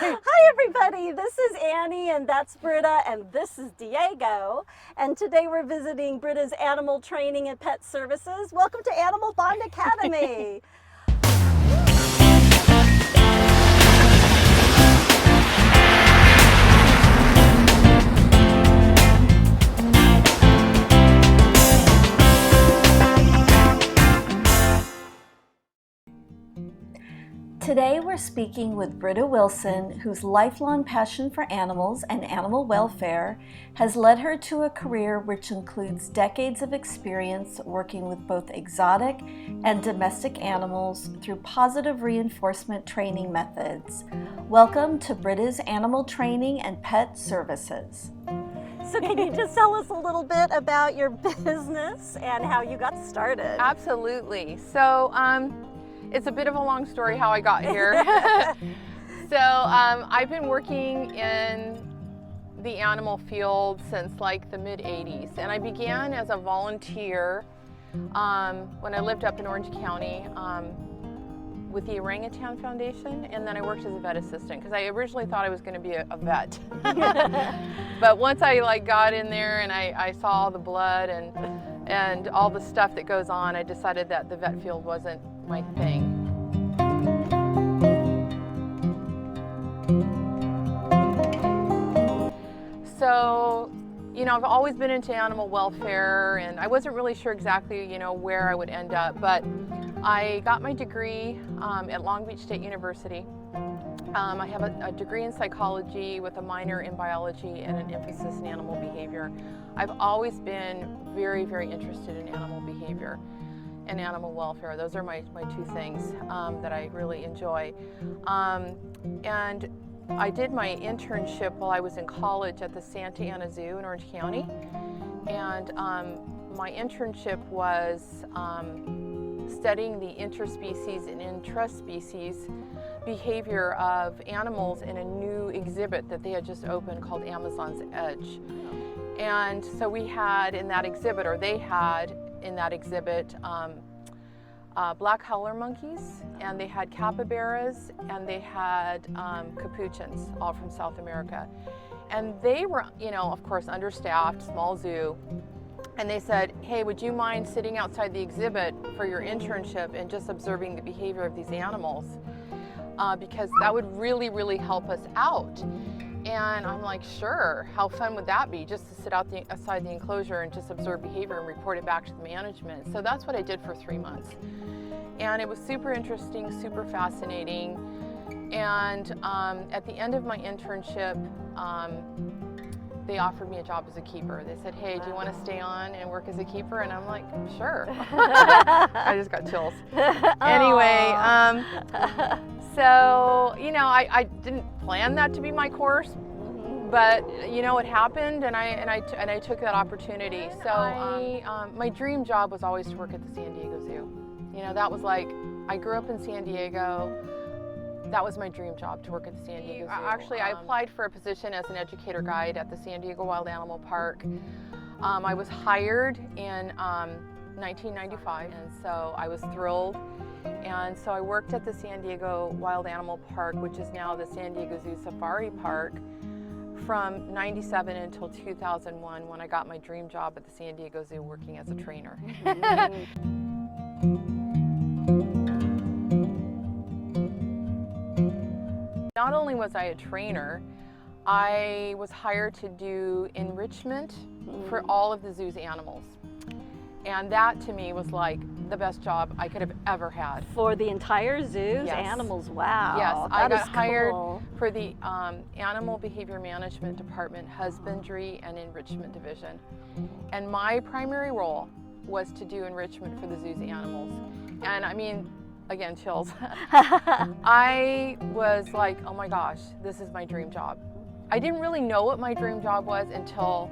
Hi everybody, this is Annie and that's Britta and this is Diego. And today we're visiting Britta's Animal Training and Pet Services. Welcome to Animal Bond Academy. Today we're speaking with Britta Wilson, whose lifelong passion for animals and animal welfare has led her to a career which includes decades of experience working with both exotic and domestic animals through positive reinforcement training methods. Welcome to Britta's Animal Training and Pet Services. So can you just tell us a little bit about your business and how you got started? Absolutely. So it's a bit of a long story how I got here. So I've been working in the animal field since like the mid-'80s, and I began as a volunteer when I lived up in Orange County with the Orangutan Foundation, and then I worked as a vet assistant because I originally thought I was going to be a vet. But once I got in there and I saw all the blood and all the stuff that goes on, I decided that the vet field wasn't my thing. So, I've always been into animal welfare, and I wasn't really sure exactly, where I would end up, but I got my degree at Long Beach State University. I have a degree in psychology with a minor in biology and an emphasis in animal behavior. I've always been very, very interested in animal behavior and animal welfare. Those are my two things that I really enjoy. And I did my internship while I was in college at the Santa Ana Zoo in Orange County. And my internship was studying the interspecies and intraspecies behavior of animals in a new exhibit that they had just opened called Amazon's Edge. And so we had in that exhibit, or they had in that exhibit, black howler monkeys, and they had capybaras, and they had capuchins, all from South America. And they were, of course, understaffed, small zoo. And they said, hey, would you mind sitting outside the exhibit for your internship and just observing the behavior of these animals? Because that would really, really help us out. And I'm like, sure, how fun would that be, just to sit outside the enclosure and just observe behavior and report it back to the management. So that's what I did for 3 months. And it was super interesting, super fascinating. And at the end of my internship, they offered me a job as a keeper. They said, hey, do you want to stay on and work as a keeper? And I'm like, sure. I just got chills. Anyway, so, I didn't plan that to be my course, but it happened, and I took that opportunity. So my dream job was always to work at the San Diego Zoo. That was like, I grew up in San Diego. That was my dream job, to work at the San Diego Zoo. Actually, I applied for a position as an educator guide at the San Diego Wild Animal Park. I was hired in 1995, and so I was thrilled. And so I worked at the San Diego Wild Animal Park, which is now the San Diego Zoo Safari Park, from '97 until 2001, when I got my dream job at the San Diego Zoo working as a trainer. Not only was I a trainer, I was hired to do enrichment for all of the zoo's animals. And that to me was like the best job I could have ever had. For the entire zoo's Yes. animals, wow. Yes, I got hired cool. for the Animal Behavior Management Department, Husbandry and Enrichment Division. And my primary role was to do enrichment for the zoo's animals. And I mean, again, chills. I was like, oh my gosh, this is my dream job. I didn't really know what my dream job was until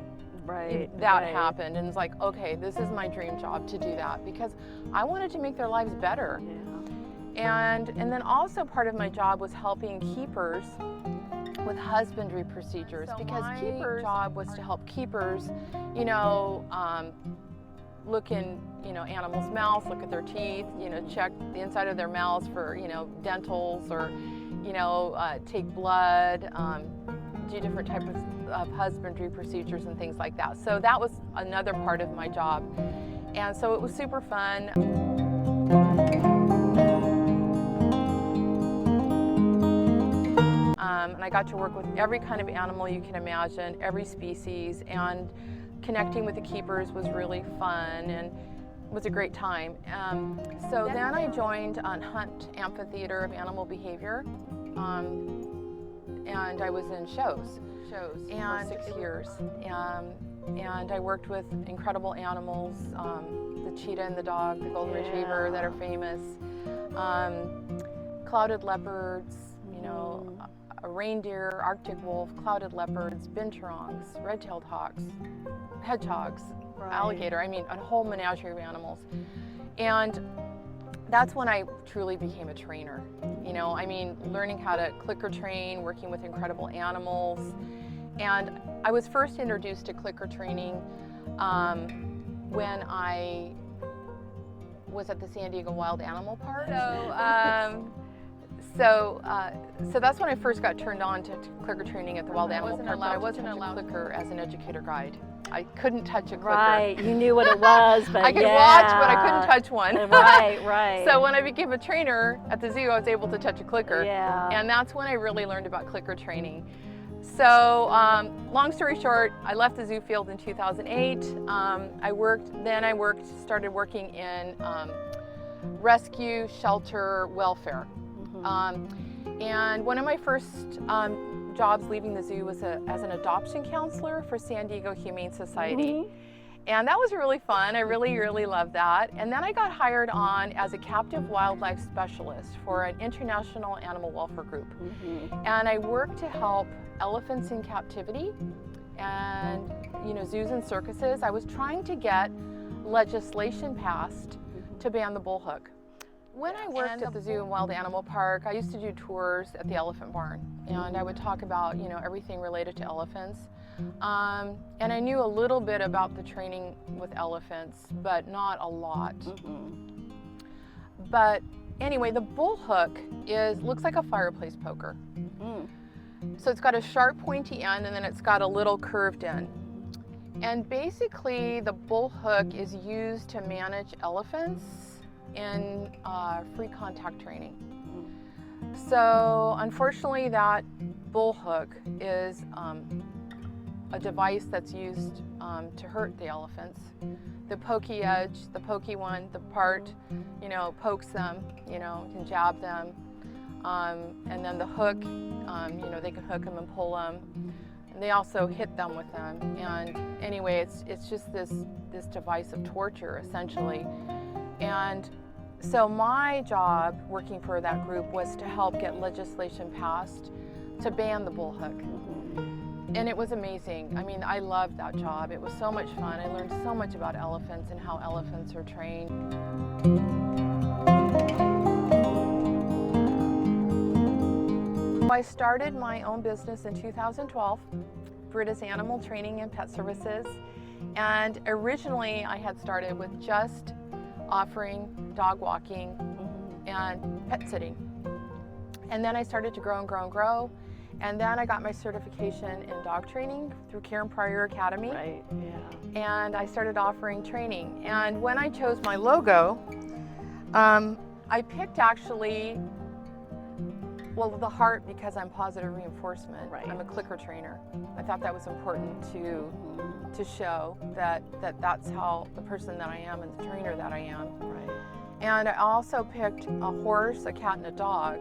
that happened, and it's like, okay, this is my dream job to do that, because I wanted to make their lives better. Yeah. And then also part of my job was helping keepers with husbandry procedures, so because my job was to help keepers, look in, animals' mouths, look at their teeth, check the inside of their mouths for, dentals, or, take blood, do different types of husbandry procedures and things like that. So that was another part of my job. And so it was super fun. And I got to work with every kind of animal you can imagine, every species, and connecting with the keepers was really fun and was a great time. So then I joined Hunt Amphitheater of Animal Behavior, and I was in shows and for 6 years. And I worked with incredible animals, the cheetah and the dog, the golden retriever that are famous, clouded leopards, a reindeer, Arctic wolf, clouded leopards, binturongs, red-tailed hawks, hedgehogs, alligator, a whole menagerie of animals. And that's when I truly became a trainer. Learning how to clicker train, working with incredible animals. And I was first introduced to clicker training when I was at the San Diego Wild Animal Park. So that's when I first got turned on to clicker training at the Wild Animal Park. I wasn't allowed to clicker as an educator guide. I couldn't touch a clicker. Right, you knew what it was, but I could watch, but I couldn't touch one. Right. So when I became a trainer at the zoo, I was able to touch a clicker. Yeah. And that's when I really learned about clicker training. So long story short, I left the zoo field in 2008. Started working in rescue, shelter, welfare. And one of my first jobs leaving the zoo was as an adoption counselor for San Diego Humane Society. And that was really fun. I really loved that. And then I got hired on as a captive wildlife specialist for an international animal welfare group. And I worked to help elephants in captivity and zoos and circuses. I was trying to get legislation passed to ban the bullhook. When I worked at the zoo and Wild Animal Park, I used to do tours at the elephant barn, and I would talk about everything related to elephants. And I knew a little bit about the training with elephants, but not a lot. But anyway, the bullhook looks like a fireplace poker. So it's got a sharp pointy end, and then it's got a little curved end. And basically, the bullhook is used to manage elephants in free contact training. So unfortunately, that bullhook is a device that's used to hurt the elephants. The pokey edge, the pokey one, the part, pokes them, can jab them. And then the hook, they can hook them and pull them. And they also hit them with them. And anyway, it's just this device of torture, essentially. And so my job working for that group was to help get legislation passed to ban the bullhook. And it was amazing. I loved that job. It was so much fun. I learned so much about elephants and how elephants are trained. I started my own business in 2012, Britta's Animal Training and Pet Services. And originally I had started with just offering dog walking and pet sitting. And then I started to grow and grow and grow. And then I got my certification in dog training through Karen Pryor Academy. And I started offering training. And when I chose my logo, I picked actually, the heart, because I'm positive reinforcement. I'm a clicker trainer. I thought that was important to show that that's how the person that I am and the trainer that I am. And I also picked a horse, a cat, and a dog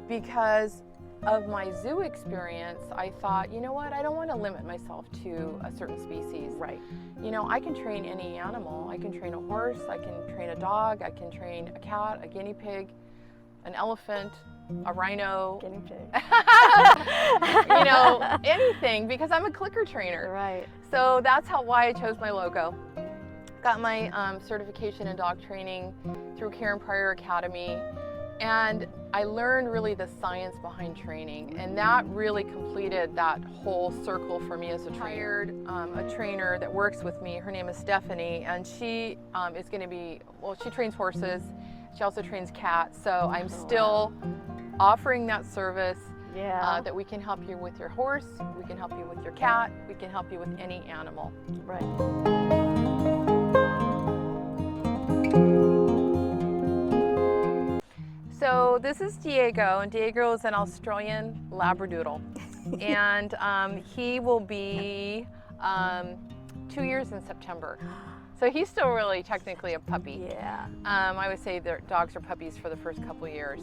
because of my zoo experience. I thought, I don't want to limit myself to a certain species. I can train any animal. I can train a horse, I can train a dog, I can train a cat, a guinea pig, an elephant, a rhino, guinea pig. Anything, because I'm a clicker trainer. So that's why I chose my logo. Got my certification in dog training through Karen Pryor Academy, and I learned really the science behind training, and that really completed that whole circle for me as a trainer. A trainer that works with me, her name is Stephanie, and she is going to be, she trains horses, she also trains cats, so I'm still offering that service. Yeah. That we can help you with your horse, we can help you with your cat, we can help you with any animal. Right. So this is Diego, and Diego is an Australian Labradoodle. And he will be 2 years in September. So he's still really technically a puppy. Yeah. I would say that dogs are puppies for the first couple years.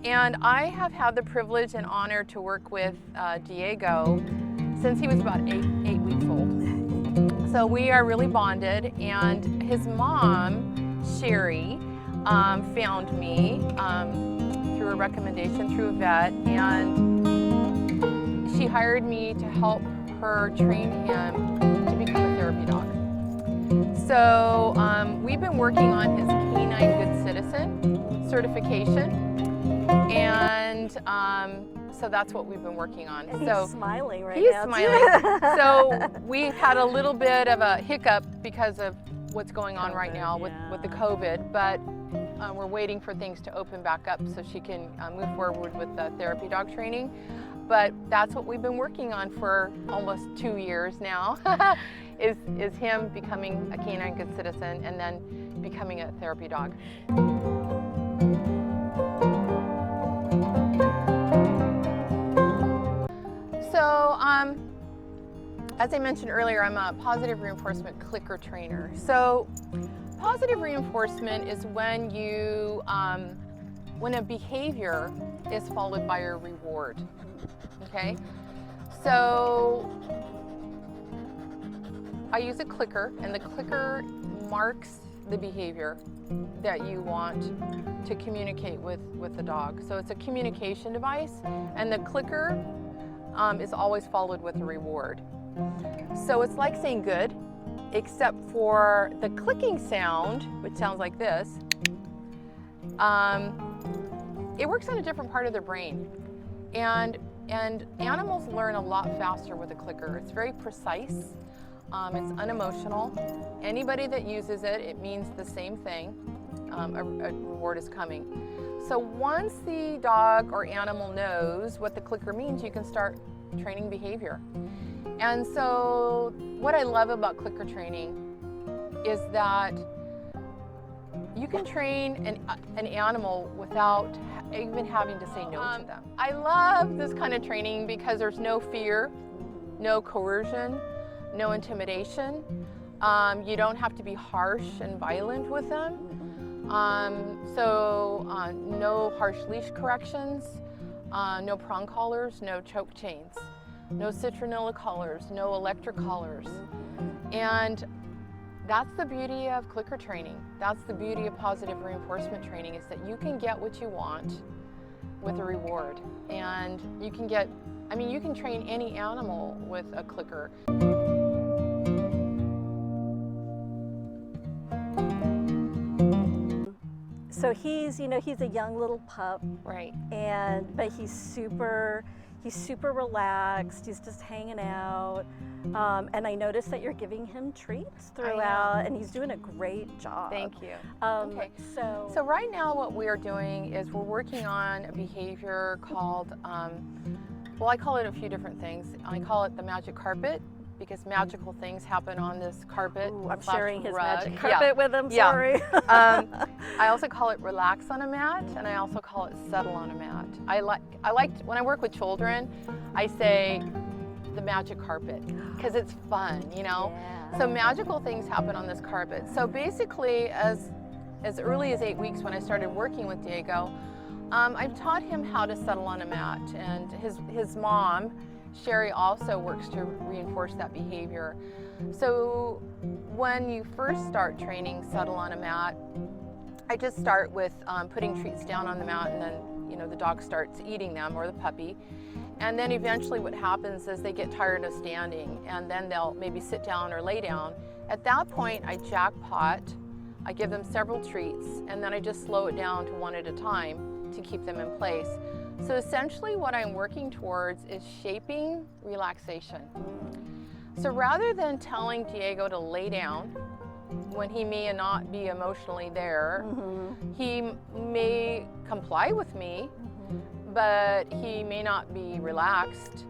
And I have had the privilege and honor to work with Diego since he was about eight weeks old. So we are really bonded, and his mom, Sherry, found me through a recommendation through a vet, and she hired me to help her train him to become a therapy dog. So we've been working on his Canine Good Citizen certification, and so that's what we've been working on. And so he's smiling right he's now. Smiling. So we've had a little bit of a hiccup because of what's going on right now with the COVID, but we're waiting for things to open back up so she can move forward with the therapy dog training. But that's what we've been working on for almost 2 years now, is him becoming a Canine Good Citizen and then becoming a therapy dog. So, as I mentioned earlier, I'm a positive reinforcement clicker trainer. So, positive reinforcement is when you, when a behavior is followed by a reward. Okay, so I use a clicker, and the clicker marks the behavior that you want to communicate with the dog. So it's a communication device, and the clicker is always followed with a reward. So it's like saying good, except for the clicking sound, which sounds like this. It works on a different part of their brain, and animals learn a lot faster with a clicker. It's very precise. It's unemotional. Anybody that uses it, it means the same thing. A reward is coming. So once the dog or animal knows what the clicker means, you can start training behavior. And so what I love about clicker training is that you can train an animal without even having to say no to them. I love this kind of training because there's no fear, no coercion, no intimidation. You don't have to be harsh and violent with them. No harsh leash corrections, no prong collars, no choke chains, no citronella collars, no electric collars. And that's the beauty of clicker training. That's the beauty of positive reinforcement training, is that you can get what you want with a reward. And you can get, you can train any animal with a clicker. So he's a young little pup. Right. But he's super relaxed. He's just hanging out. And I noticed that you're giving him treats throughout, and he's doing a great job. Thank you. Okay. So right now what we are doing is we're working on a behavior called, I call it a few different things. I call it the magic carpet, because magical things happen on this carpet. Ooh, I'm sharing his rug. magic carpet with him, sorry. I also call it relax on a mat, and I also call it settle on a mat. I like when I work with children, I say the magic carpet, because it's fun, Yeah. So magical things happen on this carpet. So basically, as early as 8 weeks, when I started working with Diego, I've taught him how to settle on a mat, and his mom, Sherry, also works to reinforce that behavior. So when you first start training settle on a mat, I just start with putting treats down on the mat, and then the dog starts eating them, or the puppy. And then eventually what happens is they get tired of standing, and then they'll maybe sit down or lay down. At that point, I jackpot. I give them several treats, and then I just slow it down to one at a time to keep them in place. So essentially what I'm working towards is shaping relaxation. So rather than telling Diego to lay down when he may not be emotionally there, he may comply with me, but he may not be relaxed.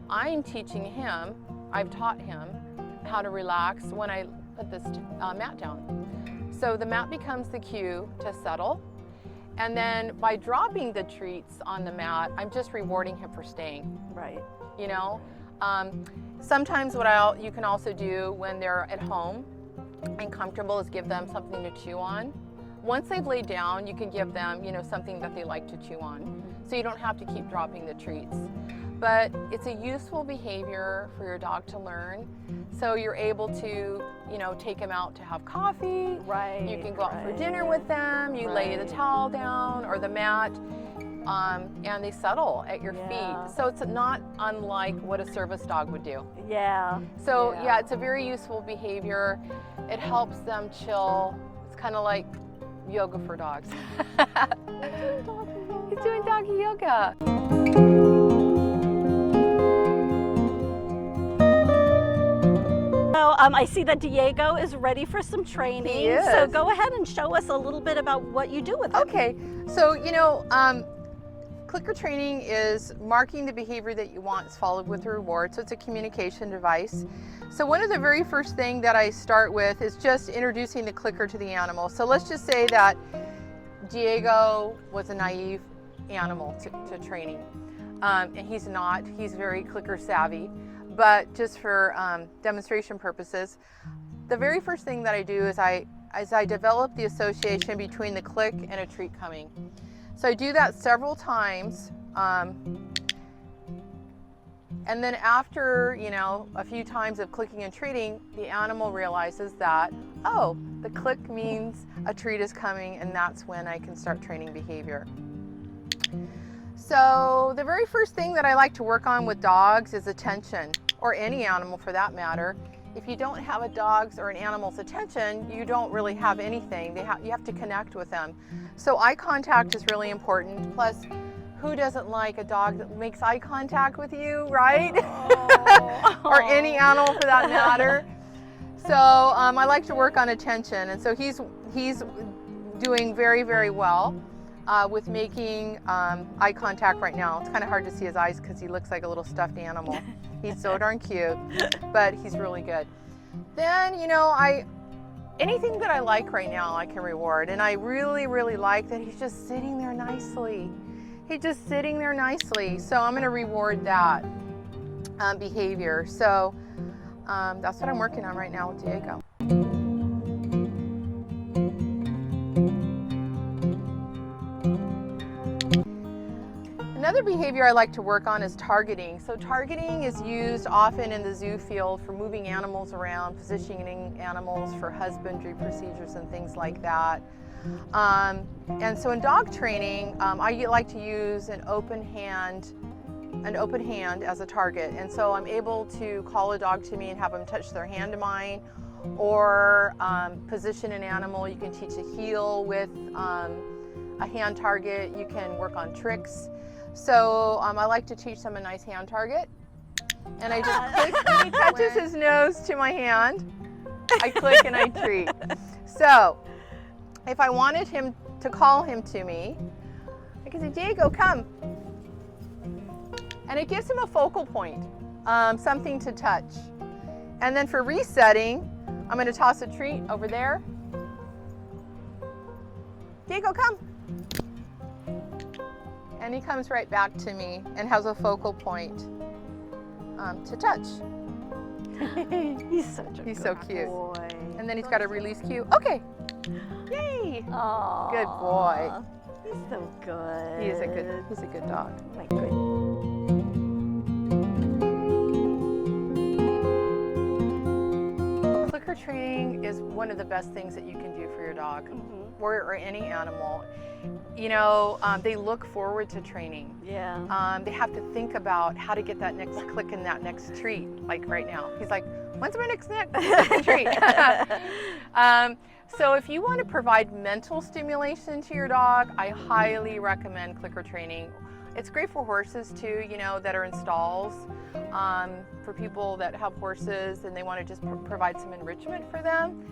I'm teaching him, I've taught him how to relax when I put this mat down. So the mat becomes the cue to settle. And then by dropping the treats on the mat, I'm just rewarding him for staying. Right. You know, sometimes what you can also do when they're at home and comfortable is give them something to chew on. Once they've laid down, you can give them, you know, something that they like to chew on. So you don't have to keep dropping the treats. But it's a useful behavior for your dog to learn. So you're able to, you know, take them out to have coffee. Right. You can go out for dinner with them. You lay the towel down or the mat, and they settle at your feet. So it's not unlike what a service dog would do. Yeah. So yeah, it's a very useful behavior. It helps them chill. It's kind of like yoga for dogs. He's doing doggy yoga. So I see that Diego is ready for some training. He is. So go ahead and show us a little bit about what you do with him. Okay, so you know, clicker training is marking the behavior that you want is followed with a reward. So it's a communication device. So one of the very first thing that I start with is just introducing the clicker to the animal. So let's just say that Diego was a naive animal to training. And he's not, he's very clicker savvy. But just for demonstration purposes, the very first thing that I do is I develop the association between the click and a treat coming. So I do that several times. And then after, you know, a few times of clicking and treating, the animal realizes that, oh, the click means a treat is coming, and that's when I can start training behavior. So the very first thing that I like to work on with dogs is attention, or any animal for that matter. If you don't have a dog's or an animal's attention, you don't really have anything. You have to connect with them. So eye contact is really important. Plus, who doesn't like a dog that makes eye contact with you, right? Oh. Or any animal for that matter. So I like to work on attention, and so he's doing very, very well with making eye contact right now. It's kind of hard to see his eyes because he looks like a little stuffed animal. He's so darn cute, but he's really good. Then, you know, anything that I like right now, I can reward, and I really, really like that he's just sitting there nicely. He's just sitting there nicely, so I'm going to reward that behavior. So that's what I'm working on right now with Diego. Another behavior I like to work on is targeting. So targeting is used often in the zoo field for moving animals around, positioning animals for husbandry procedures and things like that. And so in dog training, I like to use an open hand as a target. And so I'm able to call a dog to me and have them touch their hand to mine, or position an animal. You can teach a heel with a hand target. You can work on tricks. So I like to teach them a nice hand target. And I just click and he touches his nose to my hand. I click and I treat. So if I wanted him to call him to me, I can say, Diego, come. And it gives him a focal point, something to touch. And then for resetting, I'm going to toss a treat over there. Diego, come. And he comes right back to me and has a focal point to touch. He's such a He's so cute. boy. And then he's got a release cue. Okay. Yay. Aww. Good boy. He's so good. He's a good dog. My goodness. Clicker training is one of the best things that you can do for your dog, or any animal. You know, they look forward to training. Yeah. They have to think about how to get that next click and that next treat. Like right now, he's like, when's my next treat? So if you want to provide mental stimulation to your dog, I highly recommend clicker training. It's great for horses too, you know, that are in stalls. For people that have horses and they want to just provide some enrichment for them.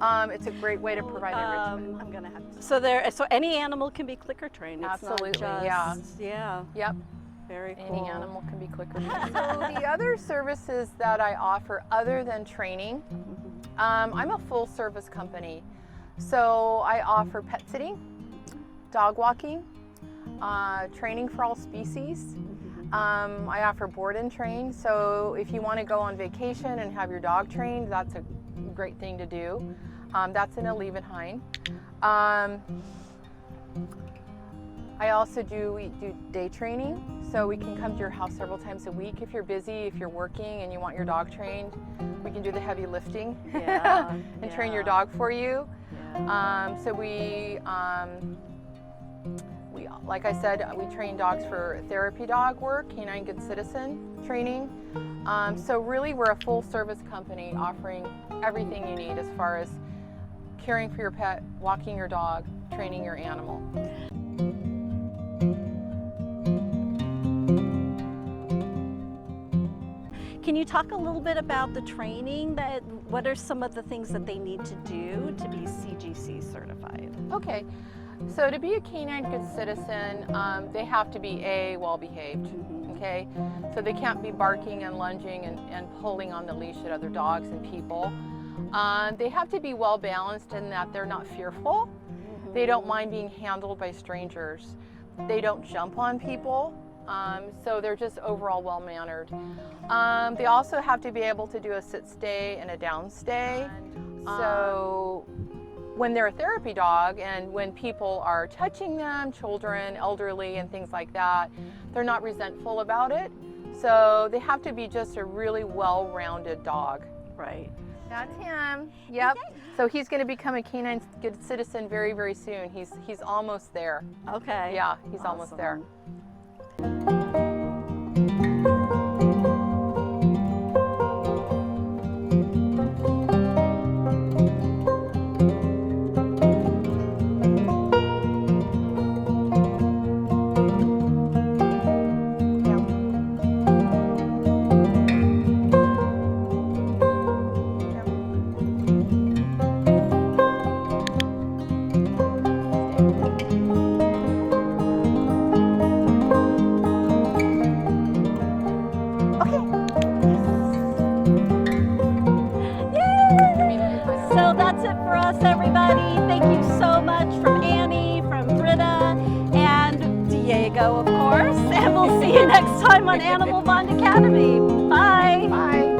It's a great way to provide enrichment. I'm gonna have to. So any animal can be clicker trained. It's Absolutely, not just, yeah. yeah. Yep. Very cool. Any animal can be clicker trained. So the other services that I offer other than training, I'm a full service company. So I offer pet sitting, dog walking, training for all species. I offer board and train. So if you want to go on vacation and have your dog trained, that's a great thing to do. That's in a leave-behind. I also do day training, so we can come to your house several times a week if you're busy, if you're working and you want your dog trained. We can do the heavy lifting and train your dog for you. So we, like I said, we train dogs for therapy dog work, canine good citizen training. So really we're a full service company offering everything you need as far as caring for your pet, walking your dog, training your animal. Can you talk a little bit about the training? What are some of the things that they need to do to be CGC certified? Okay, so to be a canine good citizen, they have to be well behaved. Okay, so they can't be barking and lunging and pulling on the leash at other dogs and people. They have to be well balanced in that they're not fearful. They don't mind being handled by strangers. They don't jump on people. So they're just overall well-mannered. They also have to be able to do a sit-stay and a down-stay. So when they're a therapy dog and when people are touching them, children, elderly, and things like that, they're not resentful about it. So they have to be just a really well-rounded dog. Right. That's him. Yep. So he's going to become a canine good citizen very, very soon. He's almost there. Okay. Yeah, he's almost there. So that's it for us, everybody. Thank you so much from Annie, from Britta, and Diego, of course. And we'll see you next time on Animal Bond Academy. Bye. Bye.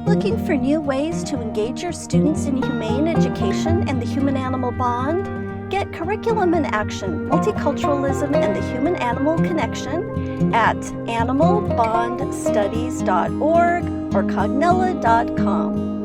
Looking for new ways to engage your students in humane education and the human-animal bond? Get Curriculum in Action, Multiculturalism and the Human-Animal Connection at animalbondstudies.org or cognella.com.